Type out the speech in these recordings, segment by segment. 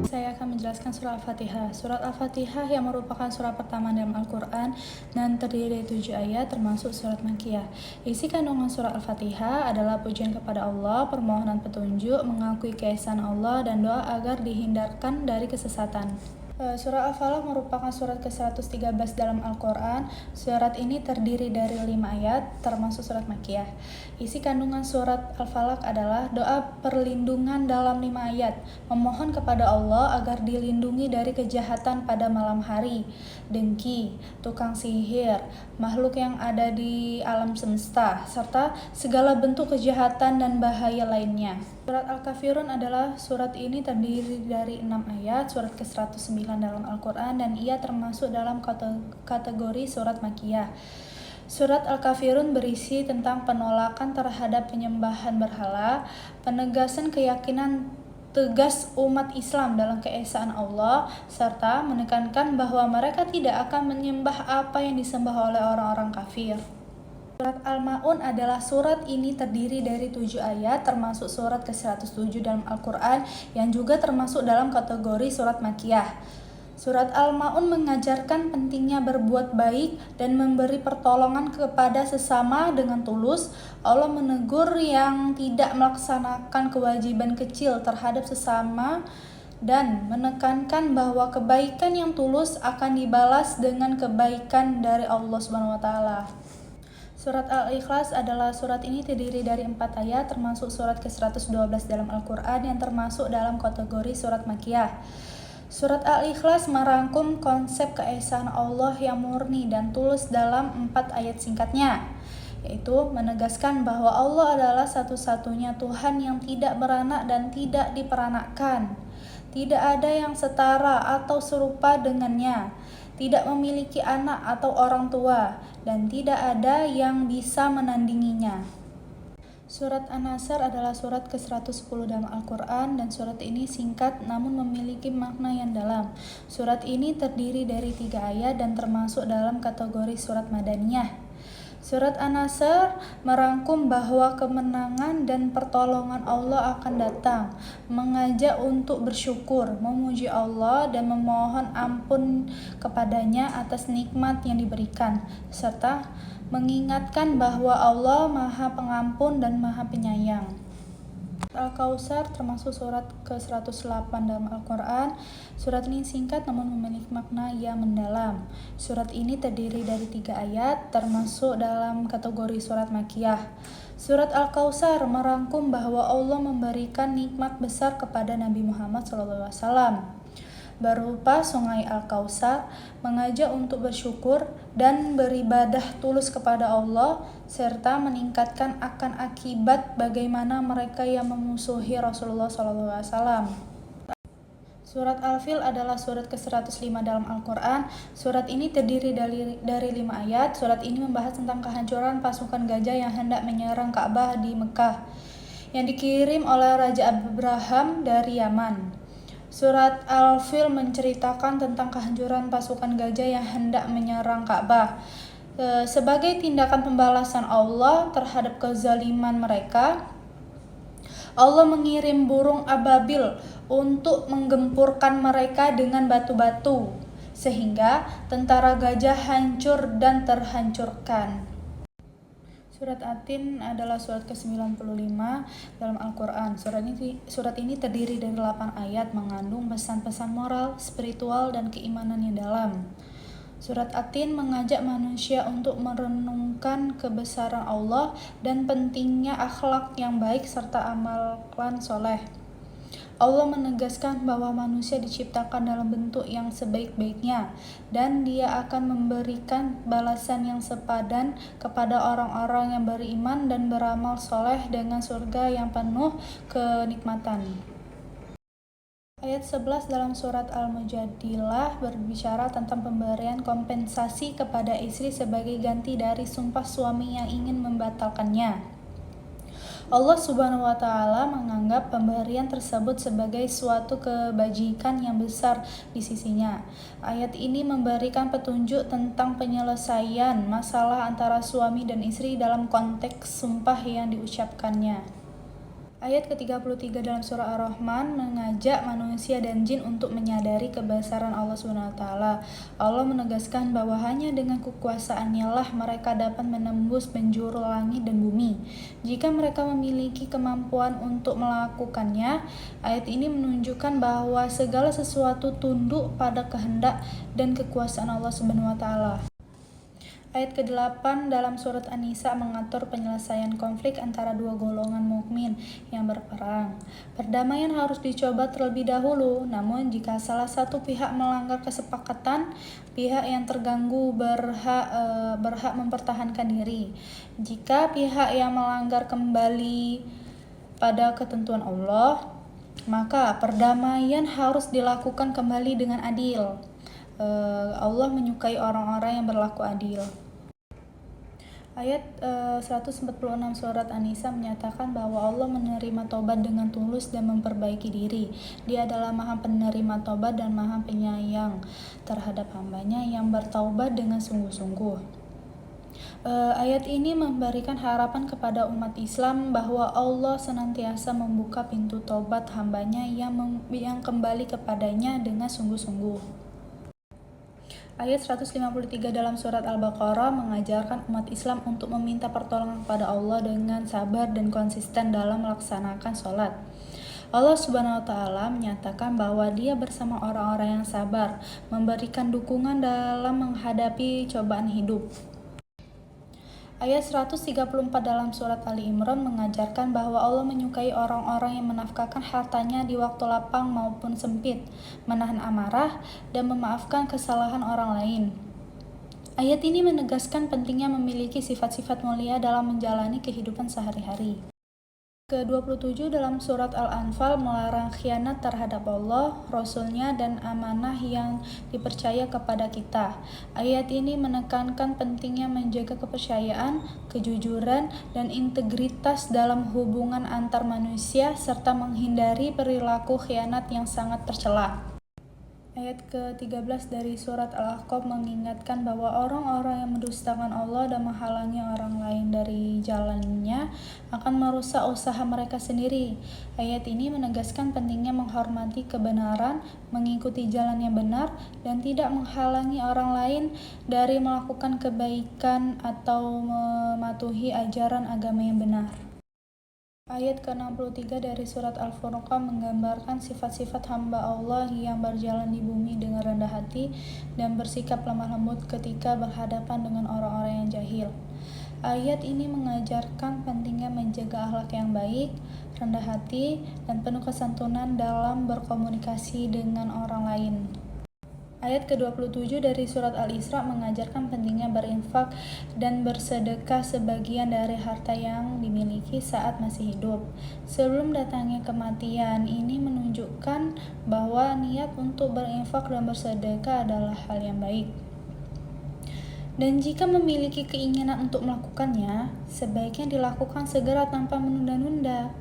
Saya akan menjelaskan surah Al-Fatihah. Surat Al-Fatihah yang merupakan surah pertama dalam Al-Quran dan terdiri dari 7 ayat termasuk surat Makkiyah. Isi kandungan surah Al-Fatihah adalah pujian kepada Allah, permohonan petunjuk, mengakui keesaan Allah, dan doa agar dihindarkan dari kesesatan. Surah Al-Falaq merupakan surat ke-113 dalam Al-Quran. Surat ini terdiri dari 5 ayat, termasuk surat Makkiyah. Isi kandungan surat Al-Falaq adalah doa perlindungan dalam 5 ayat, memohon kepada Allah agar dilindungi dari kejahatan pada malam hari, dengki, tukang sihir, makhluk yang ada di alam semesta, serta segala bentuk kejahatan dan bahaya lainnya. Surat Al-Kafirun adalah surat ini terdiri dari 6 ayat, surat ke-109 dalam Al-Quran, dan ia termasuk dalam kategori surat Makkiyah. Surat Al-Kafirun berisi tentang penolakan terhadap penyembahan berhala, penegasan keyakinan tegas umat Islam dalam keesaan Allah, serta menekankan bahwa mereka tidak akan menyembah apa yang disembah oleh orang-orang kafir. Surat Al-Ma'un adalah surat ini terdiri dari 7 ayat, termasuk surat ke-107 dalam Al-Quran, yang juga termasuk dalam kategori surat Makkiyah. Surat Al-Ma'un mengajarkan pentingnya berbuat baik dan memberi pertolongan kepada sesama dengan tulus. Allah menegur yang tidak melaksanakan kewajiban kecil terhadap sesama dan menekankan bahwa kebaikan yang tulus akan dibalas dengan kebaikan dari Allah SWT. Surat Al-Ikhlas adalah surat ini terdiri dari 4 ayat, termasuk surat ke-112 dalam Al-Quran yang termasuk dalam kategori surat Makkiyah. Surat Al-Ikhlas merangkum konsep keesaan Allah yang murni dan tulus dalam 4 ayat singkatnya, yaitu menegaskan bahwa Allah adalah satu-satunya Tuhan yang tidak beranak dan tidak diperanakkan. Tidak ada yang setara atau serupa dengannya, tidak memiliki anak atau orang tua, dan tidak ada yang bisa menandinginya. Surat An-Nasr adalah surat ke-110 dalam Al-Quran, dan surat ini singkat namun memiliki makna yang dalam. Surat ini terdiri dari 3 ayat dan termasuk dalam kategori surat Madaniyah. Surat An-Nasr merangkum bahwa kemenangan dan pertolongan Allah akan datang, mengajak untuk bersyukur, memuji Allah, dan memohon ampun kepadanya atas nikmat yang diberikan, serta mengingatkan bahwa Allah Maha Pengampun dan Maha Penyayang. Al-Kautsar termasuk surat ke-108 dalam Al-Quran. Surat ini singkat namun memiliki makna yang mendalam. Surat ini terdiri dari 3 ayat, termasuk dalam kategori surat Makkiyah. Surat Al-Kautsar merangkum bahwa Allah memberikan nikmat besar kepada Nabi Muhammad SAW, berupa sungai Al-Kautsar, mengajak untuk bersyukur dan beribadah tulus kepada Allah, serta meningkatkan akan akibat bagaimana mereka yang memusuhi Rasulullah SAW. Surat Al-Fil adalah surat ke-105 dalam Al-Quran. Surat ini terdiri dari 5 ayat. Surat ini membahas tentang kehancuran pasukan gajah yang hendak menyerang Ka'bah di Mekah, yang dikirim oleh Raja Abraham dari Yaman. Surat Al-Fil menceritakan tentang kehancuran pasukan gajah yang hendak menyerang Ka'bah. Sebagai tindakan pembalasan Allah terhadap kezaliman mereka, Allah mengirim burung ababil untuk menggempurkan mereka dengan batu-batu, sehingga tentara gajah hancur dan terhancurkan. Surat At-Tin adalah surat ke-95 dalam Al-Quran. Surat ini terdiri dari 8 ayat, mengandung pesan-pesan moral, spiritual, dan keimanan yang dalam. Surat At-Tin mengajak manusia untuk merenungkan kebesaran Allah dan pentingnya akhlak yang baik serta amalan soleh. Allah menegaskan bahwa manusia diciptakan dalam bentuk yang sebaik-baiknya, dan Dia akan memberikan balasan yang sepadan kepada orang-orang yang beriman dan beramal soleh dengan surga yang penuh kenikmatan. Ayat 11 dalam surat Al-Mujadilah berbicara tentang pemberian kompensasi kepada istri sebagai ganti dari sumpah suami yang ingin membatalkannya. Allah Subhanahu wa Ta'ala menganggap pemberian tersebut sebagai suatu kebajikan yang besar di sisinya. Ayat ini memberikan petunjuk tentang penyelesaian masalah antara suami dan istri dalam konteks sumpah yang diucapkannya. Ayat ke-33 dalam surah Ar-Rahman mengajak manusia dan jin untuk menyadari kebesaran Allah SWT. Allah menegaskan bahwa hanya dengan kekuasaannya lah mereka dapat menembus penjuru langit dan bumi. Jika mereka memiliki kemampuan untuk melakukannya, ayat ini menunjukkan bahwa segala sesuatu tunduk pada kehendak dan kekuasaan Allah SWT. Ayat ke-8 dalam surat An-Nisa mengatur penyelesaian konflik antara dua golongan mukmin yang berperang. Perdamaian harus dicoba terlebih dahulu, namun jika salah satu pihak melanggar kesepakatan, pihak yang terganggu berhak mempertahankan diri. Jika pihak yang melanggar kembali pada ketentuan Allah, maka perdamaian harus dilakukan kembali dengan adil. Allah menyukai orang-orang yang berlaku adil. Ayat 146 surat An-Nisa menyatakan bahwa Allah menerima tobat dengan tulus dan memperbaiki diri. Dia adalah Maha Penerima tobat dan Maha Penyayang terhadap hambanya yang bertaubat dengan sungguh-sungguh. Ayat ini memberikan harapan kepada umat Islam bahwa Allah senantiasa membuka pintu tobat hambanya yang kembali kepadanya dengan sungguh-sungguh. Ayat 153 dalam surat Al-Baqarah mengajarkan umat Islam untuk meminta pertolongan kepada Allah dengan sabar dan konsisten dalam melaksanakan sholat. Allah Subhanahu wa Ta'ala menyatakan bahwa Dia bersama orang-orang yang sabar, memberikan dukungan dalam menghadapi cobaan hidup. Ayat 134 dalam surat Ali Imran mengajarkan bahwa Allah menyukai orang-orang yang menafkahkan hartanya di waktu lapang maupun sempit, menahan amarah, dan memaafkan kesalahan orang lain. Ayat ini menegaskan pentingnya memiliki sifat-sifat mulia dalam menjalani kehidupan sehari-hari. Ke-27 dalam surat Al-Anfal melarang khianat terhadap Allah, Rasul-Nya, dan amanah yang dipercaya kepada kita. Ayat ini menekankan pentingnya menjaga kepercayaan, kejujuran, dan integritas dalam hubungan antar manusia, serta menghindari perilaku khianat yang sangat tercela. Ayat ke-13 dari surat Al-Ahqaf mengingatkan bahwa orang-orang yang mendustakan Allah dan menghalangi orang lain dari jalannya akan merusak usaha mereka sendiri. Ayat ini menegaskan pentingnya menghormati kebenaran, mengikuti jalan yang benar, dan tidak menghalangi orang lain dari melakukan kebaikan atau mematuhi ajaran agama yang benar. Ayat ke-63 dari surat Al-Furqan menggambarkan sifat-sifat hamba Allah yang berjalan di bumi dengan rendah hati dan bersikap lemah lembut ketika berhadapan dengan orang-orang yang jahil. Ayat ini mengajarkan pentingnya menjaga akhlak yang baik, rendah hati, dan penuh kesantunan dalam berkomunikasi dengan orang lain. Ayat ke-27 dari surat Al-Isra mengajarkan pentingnya berinfak dan bersedekah sebagian dari harta yang dimiliki saat masih hidup. Sebelum datangnya kematian, ini menunjukkan bahwa niat untuk berinfak dan bersedekah adalah hal yang baik. Dan jika memiliki keinginan untuk melakukannya, sebaiknya dilakukan segera tanpa menunda-nunda.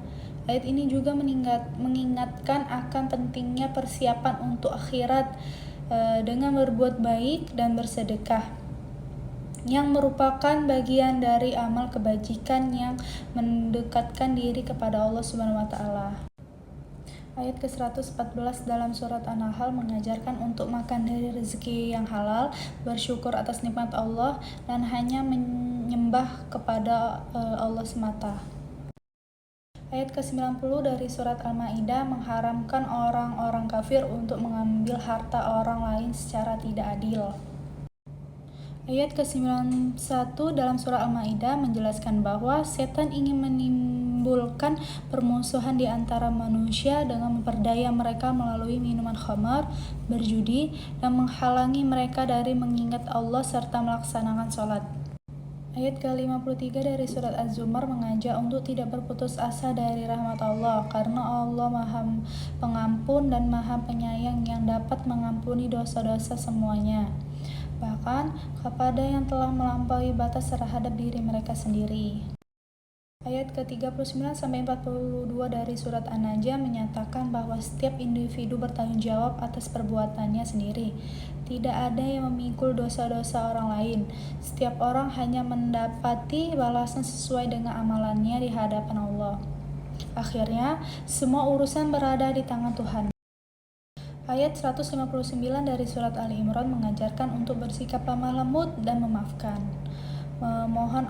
Ayat ini juga mengingatkan akan pentingnya persiapan untuk akhirat dengan berbuat baik dan bersedekah, yang merupakan bagian dari amal kebajikan yang mendekatkan diri kepada Allah Subhanahu wa Ta'ala. Ayat ke-114 dalam surat An-Nahl mengajarkan untuk makan dari rezeki yang halal, bersyukur atas nikmat Allah, dan hanya menyembah kepada Allah semata. Ayat ke-90 dari surat Al-Maidah mengharamkan orang-orang kafir untuk mengambil harta orang lain secara tidak adil. Ayat ke-91 dalam surah Al-Maidah menjelaskan bahwa setan ingin menimbulkan permusuhan di antara manusia dengan memperdaya mereka melalui minuman khamar, berjudi, dan menghalangi mereka dari mengingat Allah serta melaksanakan sholat. Ayat ke-53 dari surat Az-Zumar mengajak untuk tidak berputus asa dari rahmat Allah, karena Allah Maha Pengampun dan Maha Penyayang yang dapat mengampuni dosa-dosa semuanya, bahkan kepada yang telah melampaui batas terhadap diri mereka sendiri. Ayat ke-39 sampai 42 dari surat An-Najm menyatakan bahwa setiap individu bertanggung jawab atas perbuatannya sendiri. Tidak ada yang memikul dosa-dosa orang lain. Setiap orang hanya mendapati balasan sesuai dengan amalannya di hadapan Allah. Akhirnya, semua urusan berada di tangan Tuhan. Ayat 159 dari surat Ali Imran mengajarkan untuk bersikap lemah lembut dan memaafkan, memohon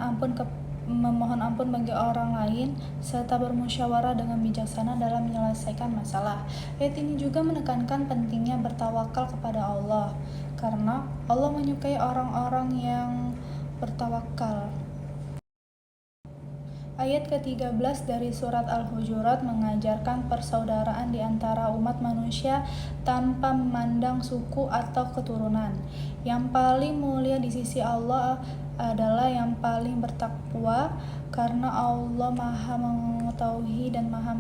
ampun bagi orang lain, serta bermusyawarah dengan bijaksana dalam menyelesaikan masalah. Ayat ini juga menekankan pentingnya bertawakal kepada Allah, karena Allah menyukai orang-orang yang bertawakal. Ayat ke-13 dari surat Al-Hujurat mengajarkan persaudaraan di antara umat manusia tanpa memandang suku atau keturunan. Yang paling mulia di sisi Allah adalah yang paling bertakwa, karena Allah Maha mengetahui dan Maha